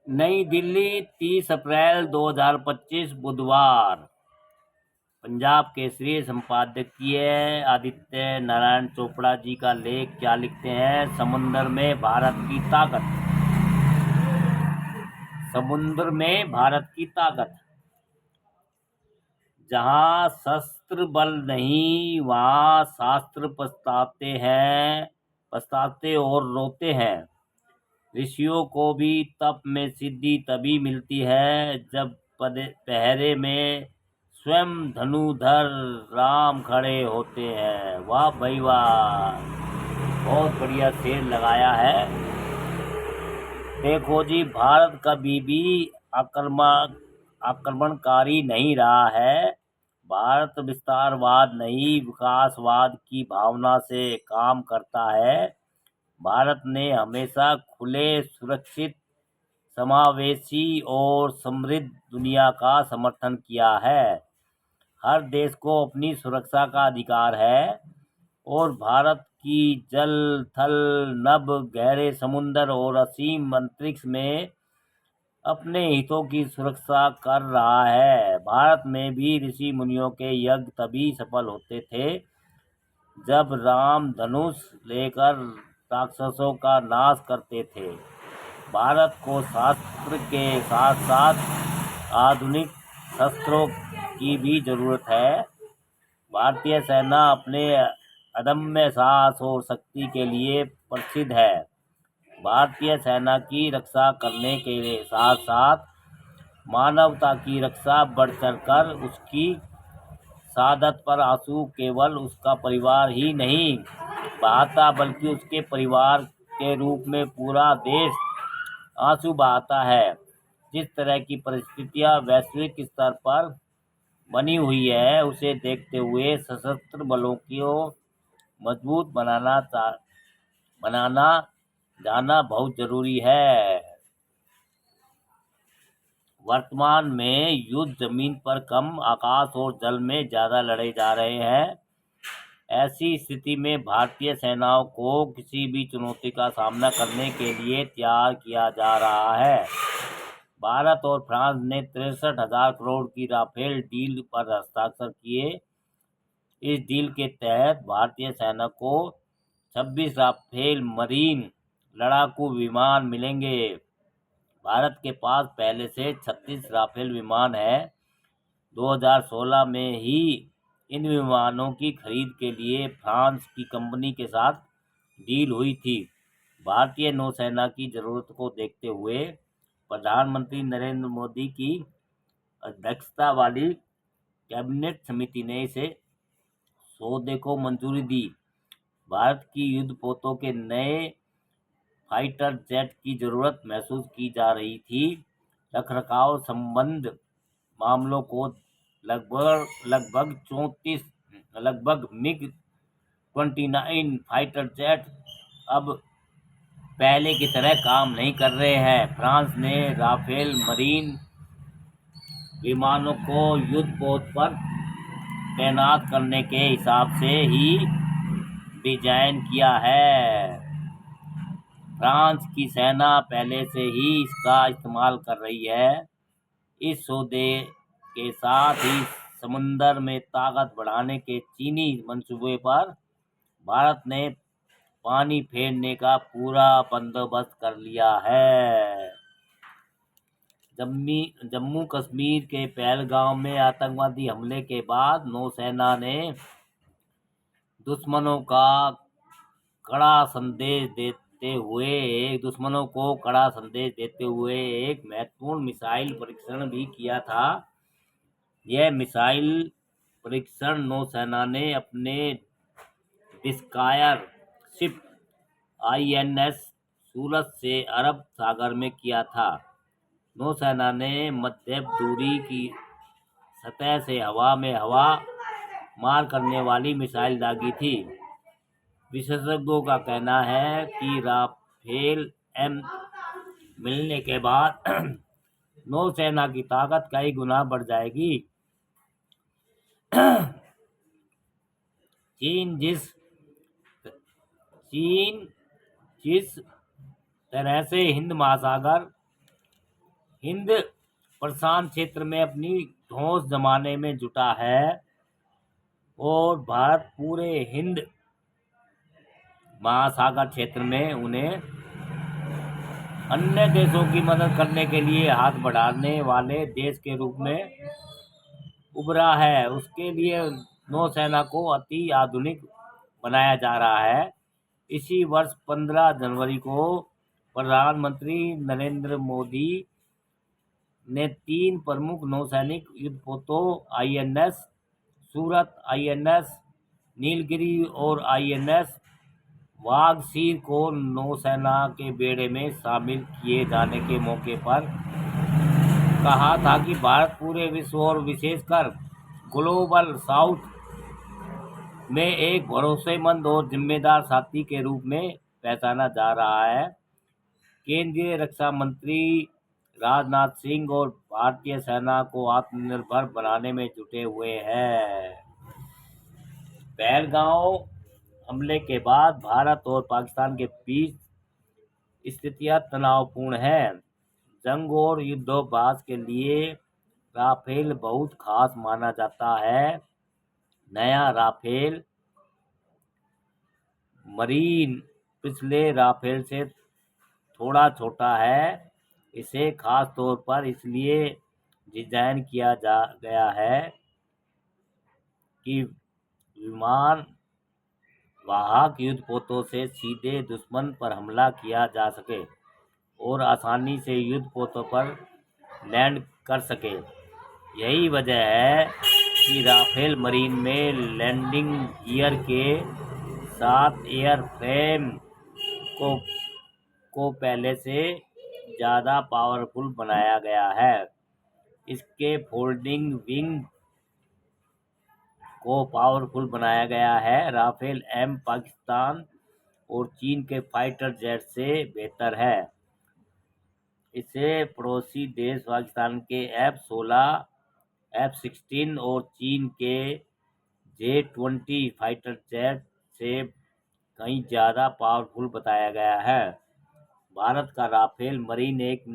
नई दिल्ली 30 अप्रैल 2025 बुधवार। पंजाब केसरी संपादकीय आदित्य नारायण चोपड़ा जी का लेख क्या लिखते हैं। समुद्र में भारत की ताकत। समुद्र में भारत की ताकत। जहां शस्त्र बल नहीं वहां शास्त्र पछताते और रोते हैं। ऋषियों को भी तप में सिद्धि तभी मिलती है जब पहरे में स्वयं धनुधर राम खड़े होते हैं। वाह भाई वाह, बहुत बढ़िया शेर लगाया है। देखो जी, भारत कभी भी आक्रमणकारी नहीं रहा है। भारत विस्तारवाद नहीं, विकासवाद की भावना से काम करता है। भारत ने हमेशा खुले, सुरक्षित, समावेशी और समृद्ध दुनिया का समर्थन किया है। हर देश को अपनी सुरक्षा का अधिकार है और भारत की जल, थल, नभ, गहरे समुद्र और असीम अंतरिक्ष में अपने हितों की सुरक्षा कर रहा है। भारत में भी ऋषि मुनियों के यज्ञ तभी सफल होते थे जब राम धनुष लेकर राक्षसों का नाश करते थे। भारत को शास्त्र के साथ साथ आधुनिक शस्त्रों की भी जरूरत है। भारतीय सेना अपने अदम्य साहस और शक्ति के लिए प्रसिद्ध है। भारतीय सेना की रक्षा करने के साथ साथ मानवता की रक्षा बढ़ चढ़कर उसकी शहादत पर आंसू केवल उसका परिवार ही नहीं बहाता, बल्कि उसके परिवार के रूप में पूरा देश आंसू बहाता है। जिस तरह की परिस्थितियां वैश्विक स्तर पर बनी हुई है, उसे देखते हुए सशस्त्र बलों को मजबूत बनाना जाना बहुत जरूरी है। वर्तमान में युद्ध जमीन पर कम, आकाश और जल में ज्यादा लड़े जा रहे हैं। ऐसी स्थिति में भारतीय सेनाओं को किसी भी चुनौती का सामना करने के लिए तैयार किया जा रहा है। भारत और फ्रांस ने 63,000 करोड़ की राफेल डील पर हस्ताक्षर किए। इस डील के तहत भारतीय सेना को 26 राफेल मरीन लड़ाकू विमान मिलेंगे। भारत के पास पहले से 36 राफेल विमान हैं। 2016 में ही इन विमानों की खरीद के लिए फ्रांस की कंपनी के साथ डील हुई थी। भारतीय नौसेना की जरूरत को देखते हुए प्रधानमंत्री नरेंद्र मोदी की अध्यक्षता वाली कैबिनेट समिति ने इसे सौदे को मंजूरी दी। भारत की युद्धपोतों के नए फाइटर जेट की जरूरत महसूस की जा रही थी। रखरखाव संबंध मामलों को लगभग मिग 29 फाइटर जेट अब पहले की तरह काम नहीं कर रहे हैं। फ्रांस ने राफेल मरीन विमानों को युद्धपोत पर तैनात करने के हिसाब से ही डिजाइन किया है। फ्रांस की सेना पहले से ही इसका इस्तेमाल कर रही है। इस सौदे के साथ ही समुद्र में ताकत बढ़ाने के चीनी मंसूबे पर भारत ने पानी फेरने का पूरा बंदोबस्त कर लिया है। जम्मू कश्मीर के पहलगाम में आतंकवादी हमले के बाद नौसेना ने दुश्मनों को कड़ा संदेश देते हुए एक महत्वपूर्ण मिसाइल परीक्षण भी किया था। यह मिसाइल परीक्षण नौसेना ने अपने डिस्कायर शिप INS सूरत से अरब सागर में किया था। नौसेना ने मध्यम दूरी की सतह से हवा में हवा मार करने वाली मिसाइल दागी थी। विशेषज्ञों का कहना है कि राफेल M मिलने के बाद नौसेना की ताकत कई गुना बढ़ जाएगी। चीन जिस तरह से हिंद महासागर हिंद प्रशांत क्षेत्र में अपनी धौंस जमाने में जुटा है और भारत पूरे हिंद महासागर क्षेत्र में उन्हें अन्य देशों की मदद करने के लिए हाथ बढ़ाने वाले देश के रूप में उभरा है। उसके लिए नौसेना को अति आधुनिक बनाया जा रहा है। इसी वर्ष 15 जनवरी को प्रधानमंत्री नरेंद्र मोदी ने 3 प्रमुख नौसैनिक युद्धपोतों INS सूरत, INS नीलगिरी और INS वाघसीर को नौसेना के बेड़े में शामिल किए जाने के मौके पर कहा था कि भारत पूरे विश्व और विशेषकर ग्लोबल साउथ में एक भरोसेमंद और जिम्मेदार साथी के रूप में पहचाना जा रहा है। केंद्रीय रक्षा मंत्री राजनाथ सिंह और भारतीय सेना को आत्मनिर्भर बनाने में जुटे हुए हैं। पहलगांव हमले के बाद भारत और पाकिस्तान के बीच स्थितियां तनावपूर्ण हैं। जंग और युद्धाभ्यास के लिए राफेल बहुत खास माना जाता है। नया राफेल मरीन पिछले राफेल से थोड़ा छोटा है। इसे खास तौर पर इसलिए डिजाइन किया गया है कि विमान वाहक युद्धपोतों से सीधे दुश्मन पर हमला किया जा सके और आसानी से युद्धपोतों पर लैंड कर सके। यही वजह है कि राफेल मरीन में लैंडिंग गियर के साथ एयरफ्रेम को पहले से ज़्यादा पावरफुल बनाया गया है। इसके फोल्डिंग विंग को पावरफुल बनाया गया है। राफेल M पाकिस्तान और चीन के फाइटर जेट से बेहतर है। इसे पड़ोसी देश पाकिस्तान के F-16, F-16 और चीन के J-20 फाइटर जेट से कहीं ज़्यादा पावरफुल बताया गया है। भारत का राफेल मरीन 1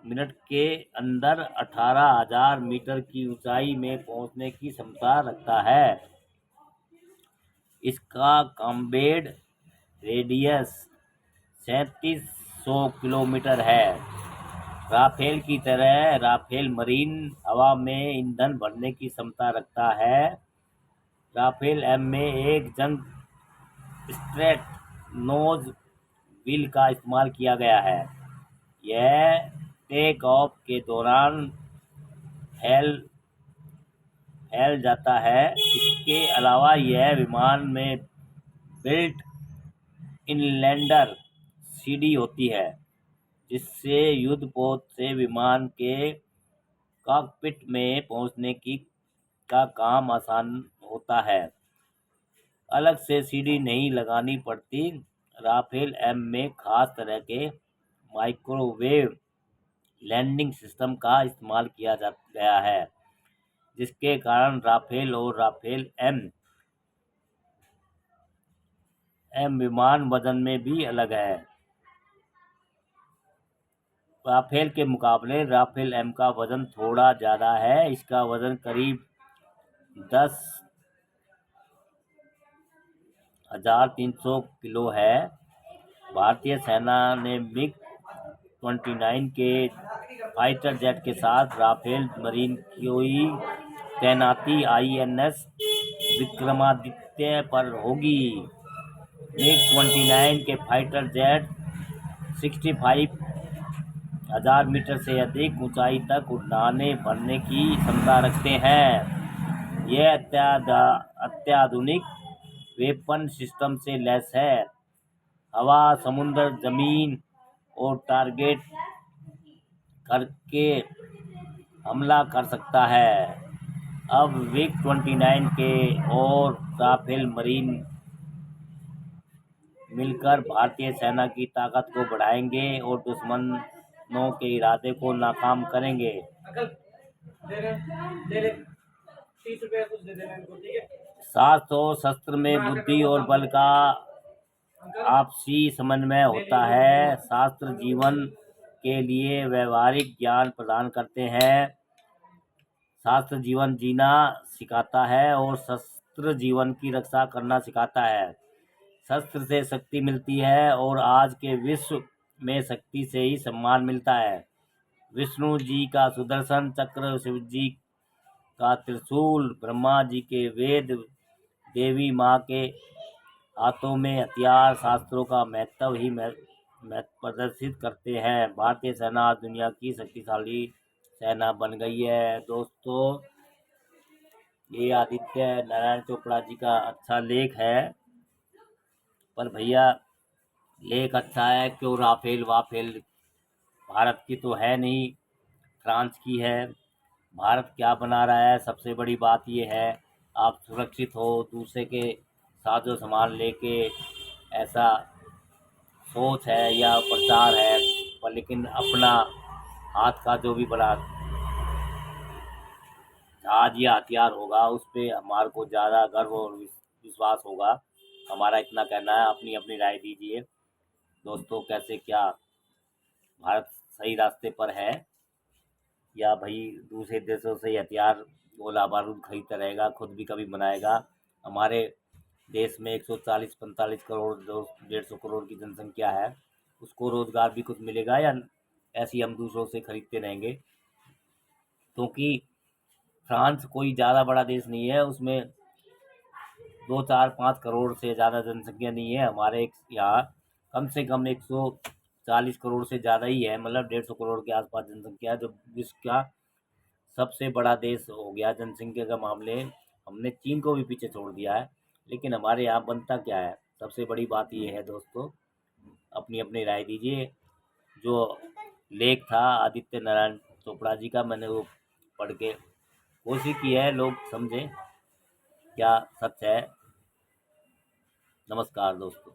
मिनट के अंदर 18,000 मीटर की ऊंचाई में पहुंचने की क्षमता रखता है। इसका कॉम्बैट रेडियस 3700 किलोमीटर है। राफेल की तरह राफेल मरीन हवा में ईंधन भरने की क्षमता रखता है। राफेल M में एक जंग स्ट्रेट नोज व्हील का इस्तेमाल किया गया है। यह टेक ऑफ के दौरान फैल जाता है। इसके अलावा यह विमान में बिल्ट इन लैंडर सीढ़ी होती है, जिससे युद्धपोत से विमान के कॉकपिट में पहुंचने का काम आसान होता है। अलग से सीढ़ी नहीं लगानी पड़ती। राफेल M में खास तरह के माइक्रोवेव लैंडिंग सिस्टम का इस्तेमाल किया गया है, जिसके कारण राफेल और राफेल M विमान वजन में भी अलग है। राफेल के मुकाबले राफेल M का वजन थोड़ा ज़्यादा है। इसका वजन करीब 10,300 किलो है। भारतीय सेना ने MiG-29 के फाइटर जेट के साथ राफेल मरीन की तैनाती INS विक्रमादित्य पर होगी। MiG-29 के फाइटर जेट 65,000 मीटर से अधिक ऊंचाई तक उड़ाने भरने की क्षमता रखते हैं। यह अत्याधुनिक वेपन सिस्टम से लैस है। हवा, समुद्र, जमीन और टारगेट करके हमला कर सकता है। अब MiG-29 के और राफेल मरीन मिलकर भारतीय सेना की ताकत को बढ़ाएंगे और दुश्मनों के इरादे को नाकाम करेंगे। 700 शस्त्र में बुद्धि और बल का आपसी समन्वय होता है। शास्त्र जीवन के लिए व्यवहारिक ज्ञान प्रदान करते हैं। शास्त्र जीवन जीना सिखाता है और शस्त्र जीवन की रक्षा करना सिखाता है। शस्त्र से शक्ति मिलती है और आज के विश्व में शक्ति से ही सम्मान मिलता है। विष्णु जी का सुदर्शन चक्र, शिव जी का त्रिशूल, ब्रह्मा जी के वेद, देवी माँ के हाथों में हथियार शास्त्रों का महत्व ही महत्व प्रदर्शित करते हैं। भारतीय सेना आज दुनिया की शक्तिशाली सेना बन गई है। दोस्तों, ये आदित्य नारायण चोपड़ा जी का अच्छा लेख है। पर भैया, लेख अच्छा है, क्यों राफेल वाफेल भारत की तो है नहीं, फ्रांस की है। भारत क्या बना रहा है, सबसे बड़ी बात ये है, आप सुरक्षित हो, दूसरे के साजो सामान लेके, ऐसा सोच है या प्रचार है। पर लेकिन अपना हाथ का जो भी बड़ा जहाज या हथियार होगा उस पे हमारे को ज़्यादा गर्व और विश्वास होगा। हमारा इतना कहना है। अपनी अपनी राय दीजिए दोस्तों, कैसे क्या भारत सही रास्ते पर है या भाई दूसरे देशों से हथियार गोला बारूद खरीदता रहेगा, खुद भी कभी बनाएगा। हमारे देश में 140-45 करोड़ 150 करोड़ की जनसंख्या है, उसको रोजगार भी कुछ मिलेगा या ऐसे ही हम दूसरों से खरीदते रहेंगे? क्योंकि फ्रांस कोई ज़्यादा बड़ा देश नहीं है, उसमें 2-4-5 करोड़ से ज़्यादा जनसंख्या नहीं है। हमारे यहाँ कम से कम 140 करोड़ से ज़्यादा ही है, मतलब 150 करोड़ के आसपास जनसंख्या है, जो विश्व का सबसे बड़ा देश हो गया जनसंख्या के मामले। हमने चीन को भी पीछे छोड़ दिया है, लेकिन हमारे यहाँ बनता क्या है? सबसे बड़ी बात ये है दोस्तों, अपनी अपनी राय दीजिए। जो लेख था आदित्य नारायण चोपड़ा जी का, मैंने वो पढ़ के कोशिश की है लोग समझें क्या सच है। नमस्कार दोस्तों।